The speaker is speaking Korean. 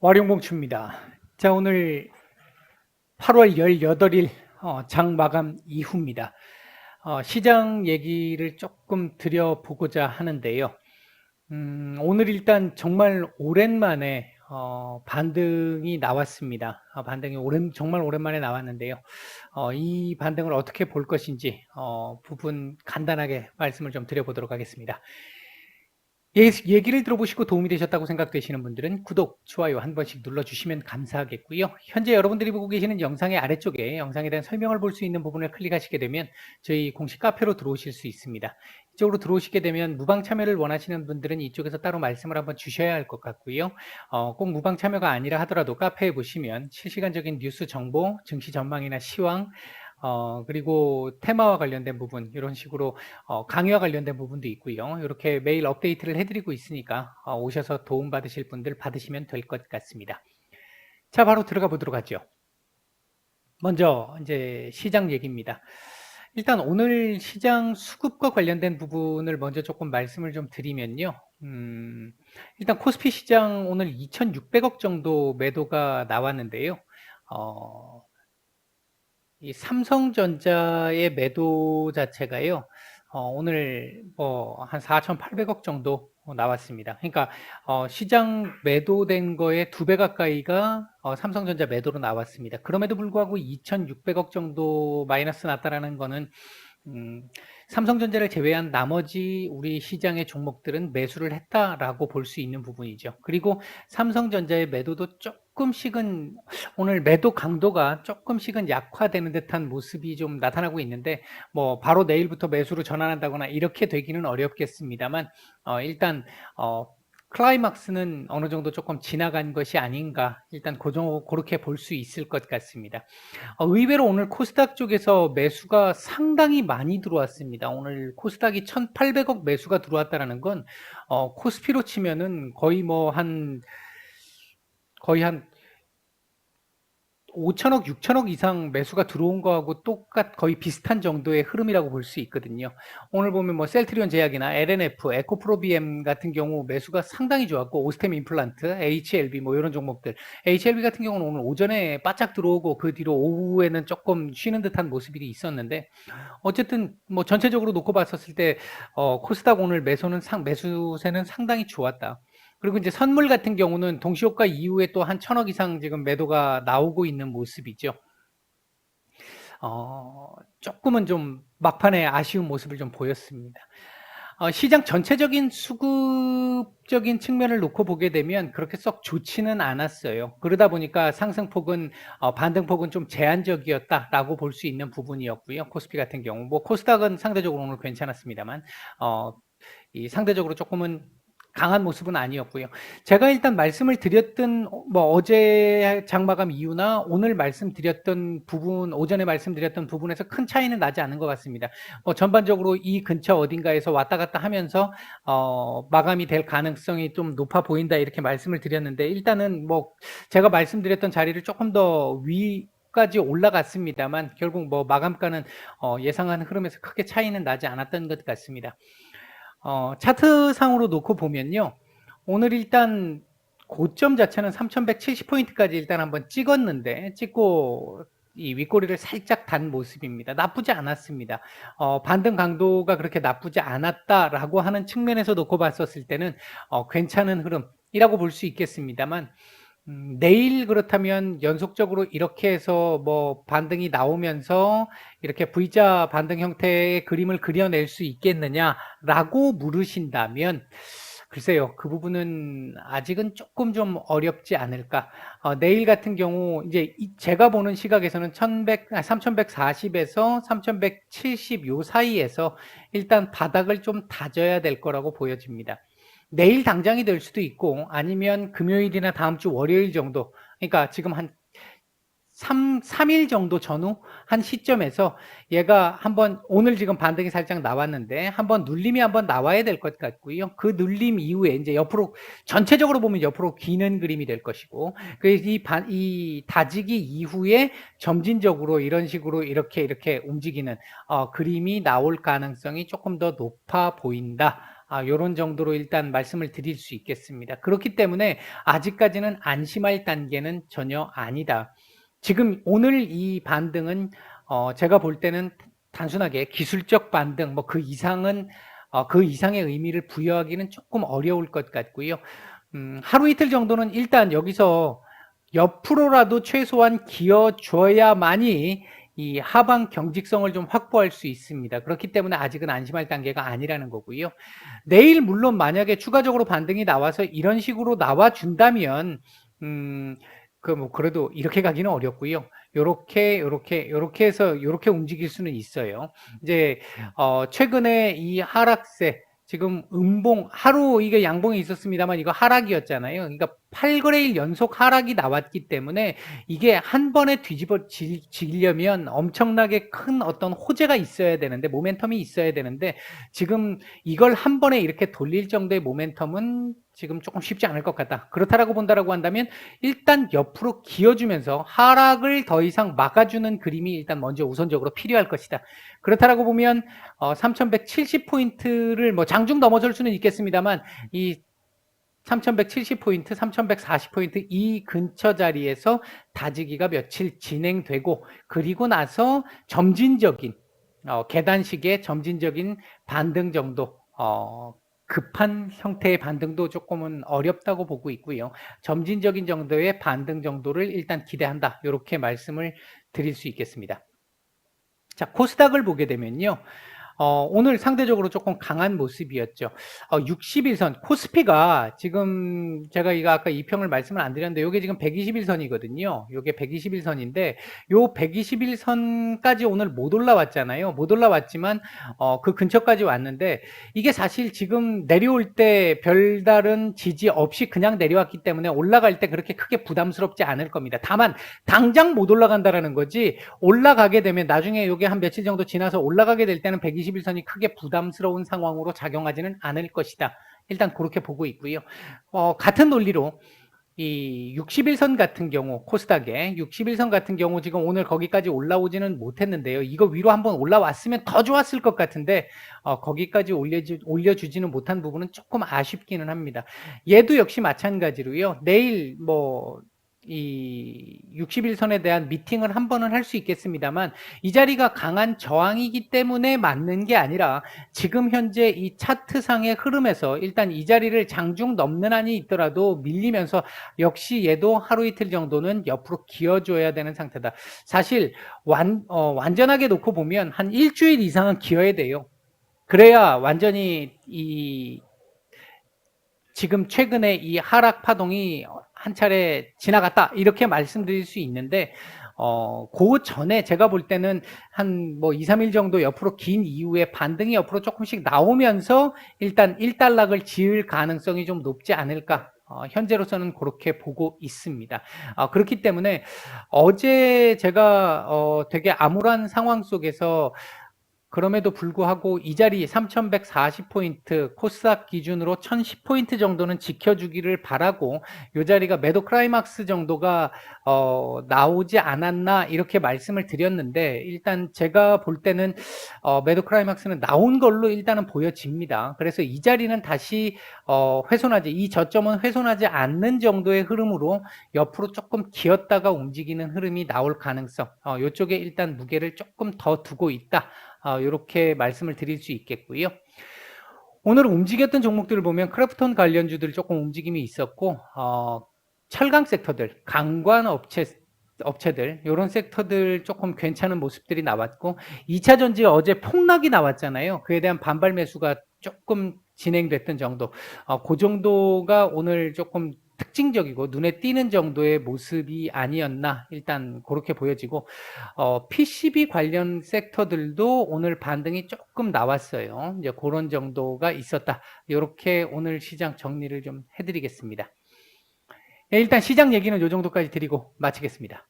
와룡봉추입니다. 자, 오늘 8월 18일 장 마감 이후입니다. 시장 얘기를 조금 드려보고자 하는데요. 오늘 일단 정말 오랜만에 반등이 나왔습니다. 반등이 정말 오랜만에 나왔는데요. 이 반등을 어떻게 볼 것인지 부분 간단하게 말씀을 좀 드려보도록 하겠습니다. 얘기를 들어보시고 도움이 되셨다고 생각되시는 분들은 구독, 좋아요 한 번씩 눌러주시면 감사하겠고요. 현재 여러분들이 보고 계시는 영상의 아래쪽에 영상에 대한 설명을 볼 수 있는 부분을 클릭하시게 되면 저희 공식 카페로 들어오실 수 있습니다. 이쪽으로 들어오시게 되면 무방 참여를 원하시는 분들은 이쪽에서 따로 말씀을 한번 주셔야 할 것 같고요. 꼭 무방 참여가 아니라 하더라도 카페에 보시면 실시간적인 뉴스 정보, 증시 전망이나 시황, 그리고 테마와 관련된 부분, 이런 식으로 강의와 관련된 부분도 있고요. 이렇게 매일 업데이트를 해드리고 있으니까 오셔서 도움받으실 분들 받으시면 될 것 같습니다. 자, 바로 들어가 보도록 하죠. 먼저 이제 시장 얘기입니다. 일단 오늘 시장 수급과 관련된 부분을 먼저 조금 말씀을 좀 드리면요. 일단 코스피 시장 오늘 2,600억 정도 매도가 나왔는데요. 이 삼성전자의 매도 자체가요, 오늘 뭐 한 4,800억 정도 나왔습니다. 그러니까 시장 매도된 거에 2배 가까이가 삼성전자 매도로 나왔습니다. 그럼에도 불구하고 2,600억 정도 마이너스 났다라는 거는 삼성전자를 제외한 나머지 우리 시장의 종목들은 매수를 했다라고 볼 수 있는 부분이죠. 그리고 삼성전자의 매도도 조금씩은 오늘 매도 강도가 조금씩은 약화되는 듯한 모습이 좀 나타나고 있는데 뭐 바로 내일부터 매수로 전환한다거나 이렇게 되기는 어렵겠습니다만 일단 클라이막스는 어느 정도 조금 지나간 것이 아닌가, 일단 그렇게 볼 수 있을 것 같습니다. 의외로 오늘 코스닥 쪽에서 매수가 상당히 많이 들어왔습니다. 오늘 코스닥이 1,800억 매수가 들어왔다는 건 코스피로 치면은 거의 한 5천억, 6천억 이상 매수가 들어온 거하고 거의 비슷한 정도의 흐름이라고 볼 수 있거든요. 오늘 보면 뭐 셀트리온 제약이나 LNF, 에코프로비엠 같은 경우 매수가 상당히 좋았고, 오스템 임플란트, HLB 뭐 이런 종목들. HLB 같은 경우는 오늘 오전에 바짝 들어오고 그 뒤로 오후에는 조금 쉬는 듯한 모습이 있었는데, 어쨌든 뭐 전체적으로 놓고 봤었을 때 코스닥 오늘 매수세는 상당히 좋았다. 그리고 이제 선물 같은 경우는 동시효과 이후에 또 한 1,000억 이상 지금 매도가 나오고 있는 모습이죠. 조금은 좀 막판에 아쉬운 모습을 좀 보였습니다. 시장 전체적인 수급적인 측면을 놓고 보게 되면 그렇게 썩 좋지는 않았어요. 그러다 보니까 상승폭은 반등폭은 좀 제한적이었다라고 볼 수 있는 부분이었고요. 코스피 같은 경우 뭐 코스닥은 상대적으로 오늘 괜찮았습니다만 이 상대적으로 조금은 강한 모습은 아니었고요. 제가 일단 말씀을 드렸던 뭐 어제 장마감 이후나 오늘 말씀드렸던 부분, 오전에 말씀드렸던 부분에서 큰 차이는 나지 않은 것 같습니다. 전반적으로 이 근처 어딘가에서 왔다 갔다 하면서 마감이 될 가능성이 좀 높아 보인다 이렇게 말씀을 드렸는데, 일단은 뭐 제가 말씀드렸던 자리를 조금 더 까지 올라갔습니다만 결국 뭐 마감가는 예상하는 흐름에서 크게 차이는 나지 않았던 것 같습니다. 차트상으로 놓고 보면요. 오늘 일단 고점 자체는 3,170포인트까지 일단 한번 찍고 이 윗꼬리를 살짝 단 모습입니다. 나쁘지 않았습니다. 반등 강도가 그렇게 나쁘지 않았다라고 하는 측면에서 놓고 봤었을 때는 괜찮은 흐름이라고 볼 수 있겠습니다만, 내일 그렇다면 연속적으로 이렇게 해서 뭐 반등이 나오면서 이렇게 V자 반등 형태의 그림을 그려낼 수 있겠느냐라고 물으신다면, 글쎄요, 그 부분은 아직은 조금 좀 어렵지 않을까. 내일 같은 경우 이제 제가 보는 시각에서는 3,140에서 3,170 요 사이에서 일단 바닥을 좀 다져야 될 거라고 보여집니다. 내일 당장이 될 수도 있고 아니면 금요일이나 다음 주 월요일 정도, 그러니까 지금 한 3일 정도 전후 한 시점에서 얘가 한번, 오늘 지금 반등이 살짝 나왔는데 한번 눌림이 한번 나와야 될 것 같고요. 그 눌림 이후에 이제 옆으로, 전체적으로 보면 옆으로 기는 그림이 될 것이고, 그래서 이 다지기 이후에 점진적으로 이런 식으로 이렇게 움직이는 그림이 나올 가능성이 조금 더 높아 보인다. 요런 정도로 일단 말씀을 드릴 수 있겠습니다. 그렇기 때문에 아직까지는 안심할 단계는 전혀 아니다. 지금 오늘 이 반등은 제가 볼 때는 단순하게 기술적 반등, 뭐 그 이상은 그 이상의 의미를 부여하기는 조금 어려울 것 같고요. 하루 이틀 정도는 일단 여기서 옆으로라도 최소한 기어줘야만이 이 하방 경직성을 좀 확보할 수 있습니다. 그렇기 때문에 아직은 안심할 단계가 아니라는 거고요. 내일 물론 만약에 추가적으로 반등이 나와서 이런 식으로 나와준다면 그래도 이렇게 가기는 어렵고요. 요렇게 해서 요렇게 움직일 수는 있어요. 이제 최근에 이 하락세 지금 음봉 하루 이게 양봉이 있었습니다만 이거 하락이었잖아요. 그러니까 8거래일 연속 하락이 나왔기 때문에 이게 한 번에 뒤집어지려면 엄청나게 큰 어떤 호재가 있어야 되는데 모멘텀이 있어야 되는데 지금 이걸 한 번에 이렇게 돌릴 정도의 모멘텀은 지금 조금 쉽지 않을 것 같다. 그렇다라고 본다라고 한다면 일단 옆으로 기어주면서 하락을 더 이상 막아주는 그림이 일단 먼저 우선적으로 필요할 것이다. 그렇다라고 보면 3170포인트를 뭐 장중 넘어설 수는 있겠습니다만 이 3170포인트, 3140포인트 이 근처 자리에서 다지기가 며칠 진행되고 그리고 나서 점진적인 계단식의 점진적인 반등 정도 급한 형태의 반등도 조금은 어렵다고 보고 있고요. 점진적인 정도의 반등 정도를 일단 기대한다. 이렇게 말씀을 드릴 수 있겠습니다. 자, 코스닥을 보게 되면요. 오늘 상대적으로 조금 강한 모습이었죠. 60일선 코스피가 지금 제가 이거 아까 2평을 말씀을 안 드렸는데 이게 지금 121선이거든요. 이게 121선인데 요 121선까지 오늘 못 올라왔잖아요. 못 올라왔지만 그 근처까지 왔는데 이게 사실 지금 내려올 때 별다른 지지 없이 그냥 내려왔기 때문에 올라갈 때 그렇게 크게 부담스럽지 않을 겁니다. 다만 당장 못 올라간다라는 거지 올라가게 되면 나중에 이게 한 며칠 정도 지나서 올라가게 될 때는 121선이 크게 부담스러운 상황으로 작용하지는 않을 것이다. 일단 그렇게 보고 있고요. 같은 논리로 이 60일선 같은 경우 코스닥에 60일선 같은 경우 지금 오늘 거기까지 올라오지는 못했는데요. 이거 위로 한번 올라왔으면 더 좋았을 것 같은데 거기까지 올려주지는 못한 부분은 조금 아쉽기는 합니다. 얘도 역시 마찬가지로요. 내일 이 60일선에 대한 미팅을 한 번은 할 수 있겠습니다만 이 자리가 강한 저항이기 때문에 맞는 게 아니라 지금 현재 이 차트상의 흐름에서 일단 이 자리를 장중 넘는 한이 있더라도 밀리면서 역시 얘도 하루 이틀 정도는 옆으로 기어줘야 되는 상태다. 사실 완전하게 놓고 보면 한 일주일 이상은 기어야 돼요. 그래야 완전히 지금 최근에 이 하락 파동이 한 차례 지나갔다 이렇게 말씀드릴 수 있는데 그 전에 제가 볼 때는 한 2, 3일 정도 옆으로 긴 이후에 반등이 옆으로 조금씩 나오면서 일단 1단락을 지을 가능성이 좀 높지 않을까 현재로서는 그렇게 보고 있습니다. 그렇기 때문에 어제 제가 되게 암울한 상황 속에서 그럼에도 불구하고 이 자리 3140포인트 코스닥 기준으로 1010포인트 정도는 지켜주기를 바라고 이 자리가 매도 클라이막스 정도가 나오지 않았나 이렇게 말씀을 드렸는데 일단 제가 볼 때는 매도 클라이막스는 나온 걸로 일단은 보여집니다. 그래서 이 자리는 다시 이 저점은 훼손하지 않는 정도의 흐름으로 옆으로 조금 기었다가 움직이는 흐름이 나올 가능성 이쪽에 일단 무게를 조금 더 두고 있다. 이렇게 말씀을 드릴 수 있겠고요. 오늘 움직였던 종목들을 보면 크래프톤 관련주들 조금 움직임이 있었고 철강 섹터들, 강관 업체들 이런 섹터들 조금 괜찮은 모습들이 나왔고 2차 전지 어제 폭락이 나왔잖아요. 그에 대한 반발 매수가 조금 진행됐던 정도 그 정도가 오늘 조금 특징적이고 눈에 띄는 정도의 모습이 아니었나 일단 그렇게 보여지고 PCB 관련 섹터들도 오늘 반등이 조금 나왔어요. 이제 그런 정도가 있었다. 이렇게 오늘 시장 정리를 좀 해드리겠습니다. 일단 시장 얘기는 이 정도까지 드리고 마치겠습니다.